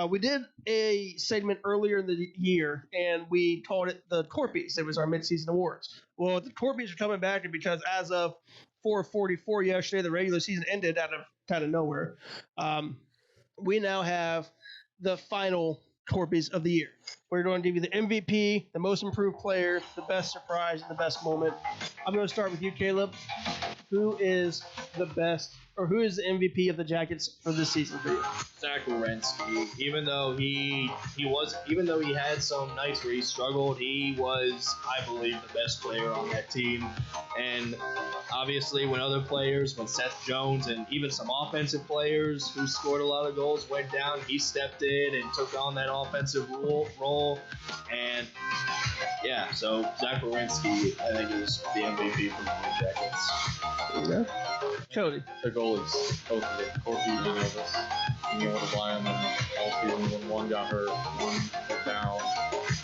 we did a segment earlier in the year, and we called it the Korpis. It was our midseason awards. Well, the Korpis are coming back, and because as of 4:44 yesterday, the regular season ended out of kind of nowhere. We now have the final Korpis of the year. We're going to give you the MVP, the most improved player, the best surprise, and the best moment. I'm going to start with you, Caleb. Who is the best, or who is the MVP of the Jackets for this season for you? Zach Werenski. Even though he had some nights where he struggled, he was, I believe, the best player on that team. And obviously, when Seth Jones and even some offensive players who scored a lot of goals went down, he stepped in and took on that offensive role. And yeah, so Zach Werenski, I think, is the MVP for the Blue Jackets. Yeah. Cody. The goalies, both of them, Korpi and Elvis, being able to buy them all season. When one got hurt, one went down,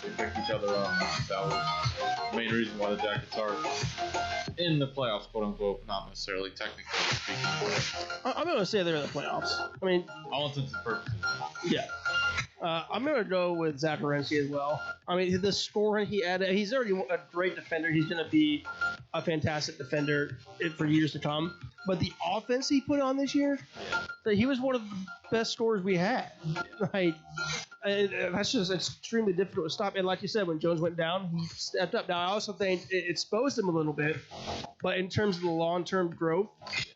they picked each other up. That was the main reason why the Jackets are in the playoffs, quote unquote, not necessarily technically speaking. I'm going to say they're in the playoffs. I mean, all intents and purposes. Yeah. I'm going to go with Zach Werenski as well. I mean, the scoring he added, he's already a great defender. He's going to be a fantastic defender for years to come. But the offense he put on this year, he was one of the best scorers we had. Like, that's just extremely difficult to stop. And like you said, when Jones went down, he stepped up. Now, I also think it exposed him a little bit. But in terms of the long-term growth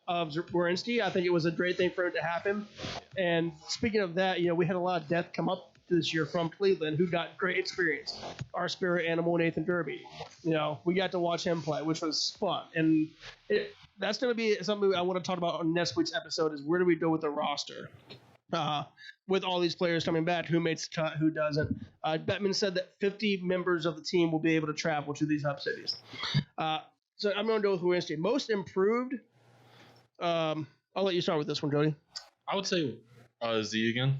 of Werenski, I think it was a great thing for it to happen. And speaking of that, we had a lot of depth come up this year from Cleveland who got great experience. Our spirit animal, Nathan Gerby. We got to watch him play, which was fun. And that's going to be something I want to talk about on next week's episode is where do we go with the roster? With all these players coming back, who makes the cut, who doesn't. Bettman said that 50 members of the team will be able to travel to these hub cities. So I'm going to go with Werenski. Most improved, I'll let you start with this one, Jody. I would say Z again,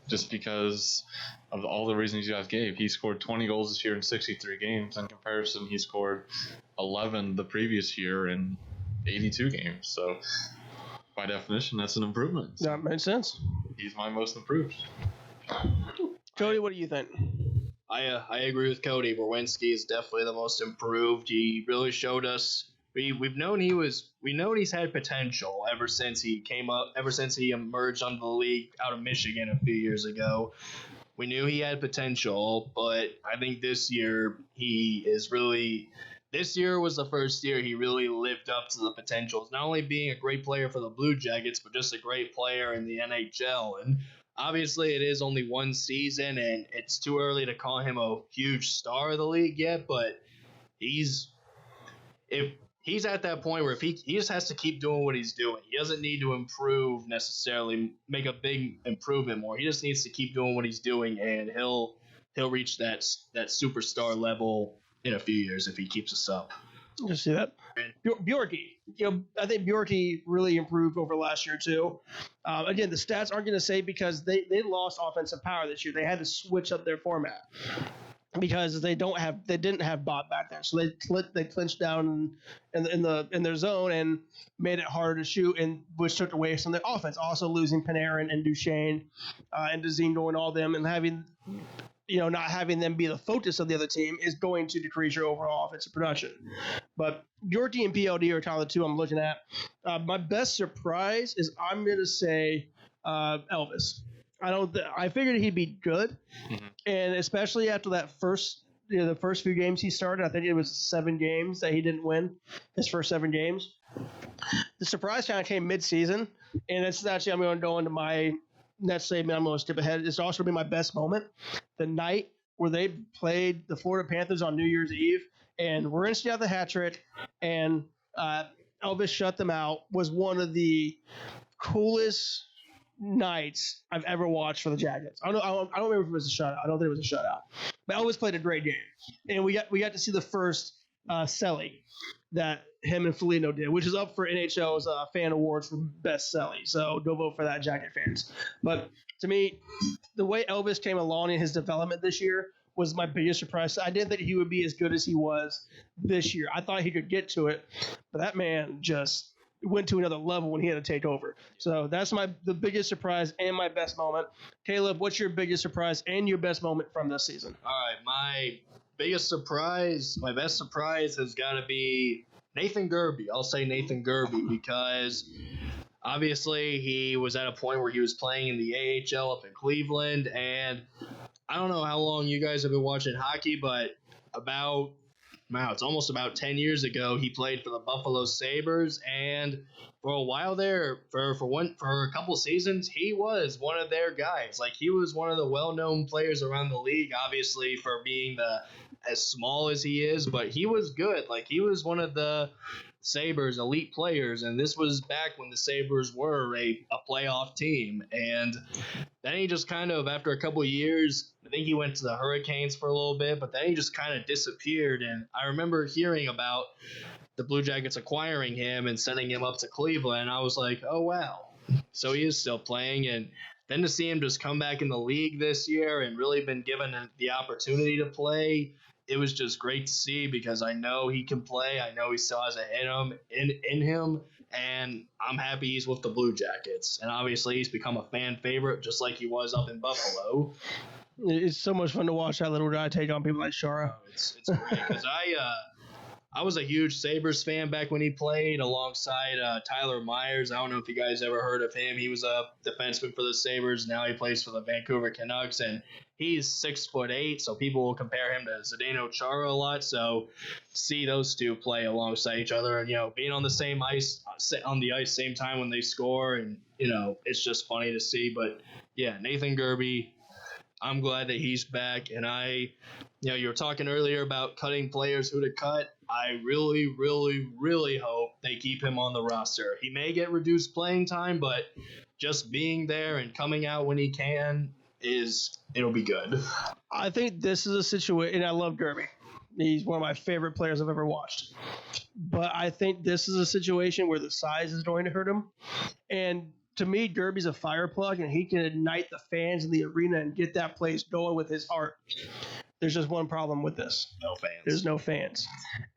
just because of all the reasons you guys gave. He scored 20 goals this year in 63 games. In comparison, he scored 11 the previous year in 82 games. So by definition, that's an improvement. That makes sense. He's my most improved. Cody, what do you think? I agree with Cody. Werenski is definitely the most improved. He really showed us. We've known he's had potential ever since he came up, ever since he emerged onto the league out of Michigan a few years ago. We knew he had potential, but I think this year this year was the first year he really lived up to the potentials, not only being a great player for the Blue Jackets, but just a great player in the NHL. And obviously it is only one season, and it's too early to call him a huge star of the league yet, but he's at that point where if he just has to keep doing what he's doing. He doesn't need to improve necessarily, make a big improvement more. He just needs to keep doing what he's doing, and he'll reach that superstar level in a few years if he keeps us up. You see that? Bjorky. I think Bjorky really improved over last year too. Again, the stats aren't going to say because they lost offensive power this year. They had to switch up their format. Because they didn't have Bob back there, so they clinched down in their zone and made it harder to shoot, and which took away some of their offense. Also losing Panarin and Duchesne and Dzingel and all them, and having not having them be the focus of the other team is going to decrease your overall offensive production. But Bjorky and PLD are kind of the two I'm looking at. My best surprise is I'm going to say Elvis. I figured he'd be good, and especially after that the first few games he started, I think it was 7 games that he didn't win, his first 7 games. The surprise kind of came mid-season, and it's actually I'm going to go into my next statement. I'm going to skip ahead. It's also going to be my best moment. The night where they played the Florida Panthers on New Year's Eve, and Werenski got the hat trick, and Elvis shut them out, was one of the coolest nights I've ever watched for the Jackets. I don't remember if it was a shutout. I don't think it was a shutout. But Elvis played a great game. And we got to see the first Selly that him and Foligno did, which is up for NHL's fan awards for best Selly. So go vote for that, Jacket fans. But to me, the way Elvis came along in his development this year was my biggest surprise. I didn't think he would be as good as he was this year. I thought he could get to it, but that man just went to another level when he had to take over. So that's the biggest surprise and my best moment. Caleb, what's your biggest surprise and your best moment from this season? All right, my best surprise has got to be Nathan Gerby. I'll say Nathan Gerby because obviously he was at a point where he was playing in the AHL up in Cleveland, and I don't know how long you guys have been watching hockey, but it's almost about 10 years ago, he played for the Buffalo Sabres, and for a while there, for a couple seasons, he was one of their guys. Like, he was one of the well-known players around the league, obviously for being as small as he is, but he was good. Like, he was one of the Sabres elite players, and this was back when the Sabres were a playoff team. And then he just kind of, after a couple of years, I think he went to the Hurricanes for a little bit, but then he just kind of disappeared. And I remember hearing about the Blue Jackets acquiring him and sending him up to Cleveland, and I was like, oh wow, so he is still playing. And then to see him just come back in the league this year and really been given the opportunity to play, it was just great to see because I know he can play. I know he still has in him, and I'm happy he's with the Blue Jackets. And obviously he's become a fan favorite just like he was up in Buffalo. It's so much fun to watch that little guy take on people like Shara. It's great because I was a huge Sabres fan back when he played alongside Tyler Myers. I don't know if you guys ever heard of him. He was a defenseman for the Sabres. Now he plays for the Vancouver Canucks, and he's 6'8", so people will compare him to Zdeno Chara a lot. So see those two play alongside each other and, being on the same ice, same time when they score, and, it's just funny to see. But, yeah, Nathan Gerby, I'm glad that he's back. And you were talking earlier about cutting players, who to cut. I really, really, really hope they keep him on the roster. He may get reduced playing time, but just being there and coming out when he can it'll be good. I think this is a situation, and I love Gerby. He's one of my favorite players I've ever watched. But I think this is a situation where the size is going to hurt him. And to me, Gerby's a fire plug, and he can ignite the fans in the arena and get that place going with his art. There's just one problem with this. No fans. There's no fans.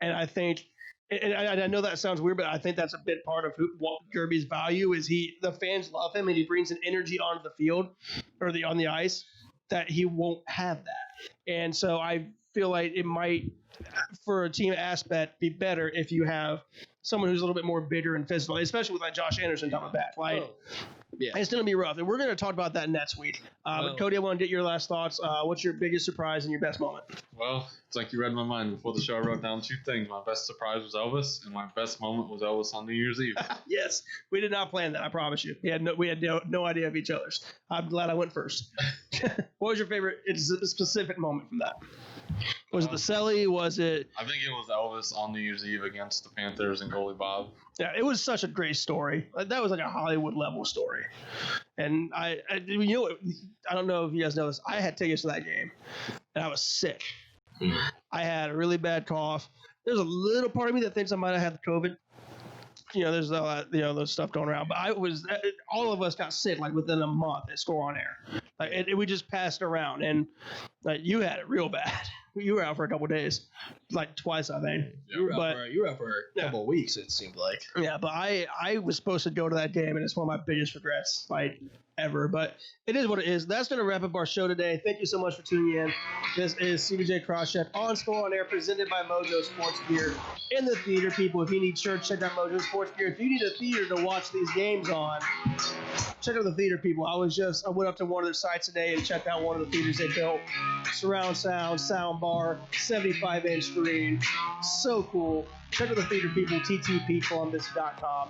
And I think, and I know that sounds weird, but I think that's a big part of what Gerby's value is. The fans love him, and he brings an energy onto the field or on the ice that he won't have that. And so I feel like it might, for a team aspect, be better if you have someone who's a little bit more bigger and physical, especially with like Josh Anderson coming back. Yeah, it's going to be rough, and we're going to talk about that next week. But Cody, I want to get your last thoughts. What's your biggest surprise and your best moment? Well, it's like you read my mind before the show. I wrote down two things. My best surprise was Elvis, and my best moment was Elvis on New Year's Eve. Yes, we did not plan that. I promise you. We had no idea of each other's. I'm glad I went first. What was your favorite? It's a specific moment from that. Was it the Selly? Was it? I think it was Elvis on New Year's Eve against the Panthers and goalie Bob. Yeah, it was such a great story. That was like a Hollywood level story. And I don't know if you guys know this. I had tickets to that game, and I was sick. I had a really bad cough. There's a little part of me that thinks I might have had the COVID. There's all that, those stuff going around. But all of us got sick like within a month at Score on Air. We just passed around, and you had it real bad. You were out for a couple of days, like twice, I think. You were out for a couple of weeks, it seemed like. Yeah, but I was supposed to go to that game, and it's one of my biggest regrets, ever. But it is what it is. That's going to wrap up our show today. Thank you so much for tuning in. This is CBJ Crosscheck on Score on Air, presented by Mojo Sports Gear in the theater. People, if you need shirts, check out Mojo Sports Gear. If you need a theater to watch these games on, check out the theater, people. I went up to one of their sites today and checked out one of the theaters they built. Surround sound bar, 75-inch screen. So cool. Check out the theater, people, ttpcolumbus.com.